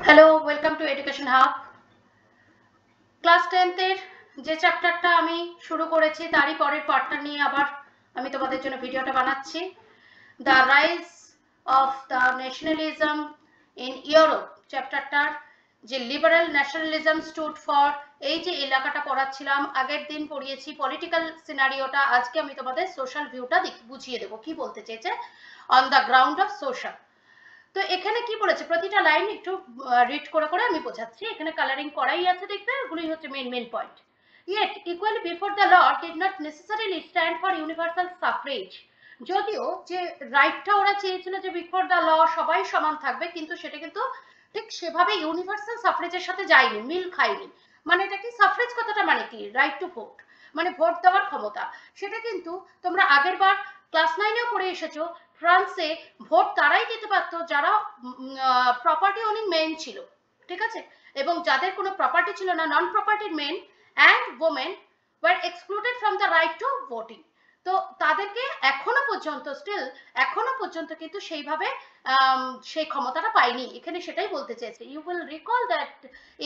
Hello, welcome to education hub. Class 10th এর যে চ্যাপ্টারটা আমি শুরু করেছি তারই পরের পার্টটা নিয়ে আবার আমি তোমাদের জন্য ভিডিওটা বানাচ্ছি। The rise of the nationalism in Europe চ্যাপ্টারটার যে লিবারেল ন্যাশনালিজম স্টুড ফর, এই যে এলাকাটা পড়াচ্ছিলাম আগের দিন পড়িয়েছি পলিটিক্যাল সিনারিওটা, আজকে আমি তোমাদের সোশ্যাল ভিউটা বুঝিয়ে দেবো কি বলতে চেয়েছে on the ground of social. তো এখানে কি বলেছে প্রতিটা লাইন একটু রিড করে করে আমি বোঝাচ্ছি। এখানে কালারিং করাই আছে, দেখবে ওগুলোই হচ্ছে main point. Yet equality before the law did not necessarily stand for universal suffrage. যদিও যে রাইটটা ওরা চেয়েছিল যে বিফোর দ্য ল সবাই সমান থাকবে, কিন্তু সেটা কিন্তু ঠিক সেভাবে ইউনিভার্সাল সাফরেজের সাথে যায়নি, মিল খায়নি। মানে এটা কি সাফরেজ কথাটা মানে কি? রাইট টু ভোট, মানে ভোট দেওয়ার ক্ষমতা। সেটা কিন্তু তোমরা আগের বার ক্লাস 9এও পড়ে এসেছো, ফ্রান্সে ভোট তারাই দিতে পারতো যারা প্রপার্টি ওনিং মেন ছিল, ঠিক আছে, এবং যাদের কোনো প্রপার্টি ছিল না, non propertied men and women were excluded from the right to voting. তো তাদেরকে এখনো পর্যন্ত এখনো পর্যন্ত কিন্তু সেইভাবে সেই ক্ষমতাটা পায়নি। এখানে সেটাই বলতে চেয়েছে। You will recall that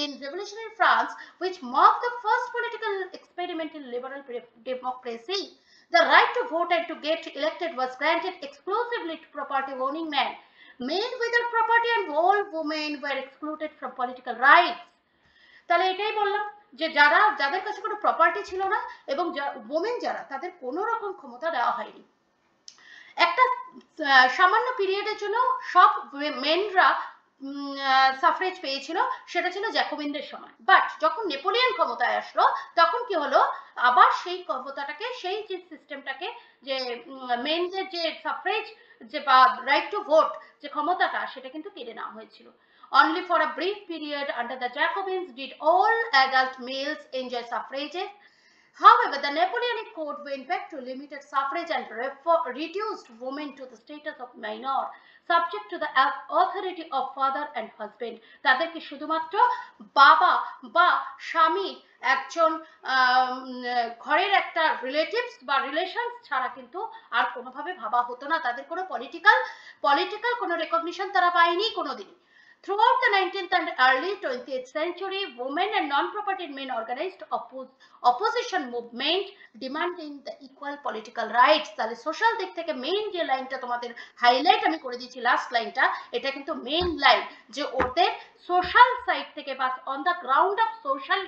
in revolutionary France which marked the first political experiment in liberal democracy, the right to vote and to get elected was granted exclusively to property owning men. Men without property and all women were excluded from political rights. তাহলে এটাই বললাম যে যাদের কাছে কোনো property ছিল না এবং ওমেন যারা, তাদের কোনো রকম ক্ষমতা দেওয়া হয়নি। একটা সামান্য পিরিয়ডের জন্য সব মেনরা সাফরেজ পেয়েছিল, সেটা ছিল জ্যাকোবিনদের সময়। বাট যখন নেপোলিয়ন ক্ষমতায় আসলো তখন কি হলো, আবার সেই ক্ষমতাটাকে, সেই যে সিস্টেমটাকে, যে মেনদের যে সাফরেজ যে বা রাইট টু ভোট যে ক্ষমতাটা, সেটা কিন্তু কেড়ে নেওয়া হয়েছিল। Only for a brief period under the Jacobins did all adult males enjoy suffrages. However, the Napoleonic Code went back to limited suffrage and reduced women to the status of minor, subject to the authority of father and husband. তাদেরকে শুধুমাত্র বাবা বা স্বামী, একজন ঘরের একটা relatives বা relations ছাড়া কিন্তু আর কোনোভাবে ভাবা হতো না। তাদের কোনো পলিটিক্যাল কোনো রেকগনিশন তারা পায়নি কোনোদিনই। Throughout the 19th and early 20th century, women and non-propertied men organized opposition movement demanding the equal political rights. তাহলে সোশ্যাল দিক থেকে মেইন যে লাইনটা তোমাদের হাইলাইট আমি করে দিয়েছি, লাস্ট লাইনটা, এটা কিন্তু মেইন লাইন, যে ওদের সোশ্যাল সাইড থেকে বা on the ground of social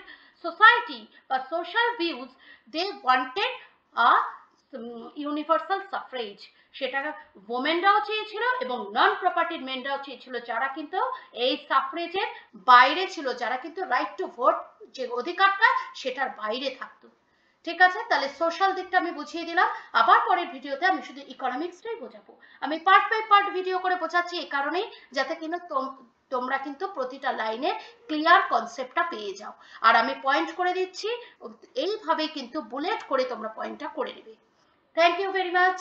society বা social views, they wanted a universal suffrage. সেটা ওমেনরাও চেয়েছিল এবং নন প্রপার্টিড মেনরাও চেয়েছিল, যারা কিন্তু এই সাফরেজের বাইরে ছিল, যারা কিন্তু রাইট টু ভোট যে অধিকারটা সেটার বাইরে থাকতো। ঠিক আছে, তাহলে সোশ্যাল দিকটা আমি বুঝিয়ে দিলাম। আবার পরের ভিডিওতে আমি শুধু ইকোনমিক্সটাই বোঝাবো। আমি পার্ট বাই পার্ট ভিডিও করে বোঝাচ্ছি এই কারণেই, যাতে কিন্তু তোমরা কিন্তু প্রতিটা লাইনে ক্লিয়ার কনসেপ্টটা পেয়ে যাও। আর আমি পয়েন্ট করে দিচ্ছি, এইভাবেই কিন্তু বুলেট করে তোমরা পয়েন্টটা করে নেবে। Thank you very much.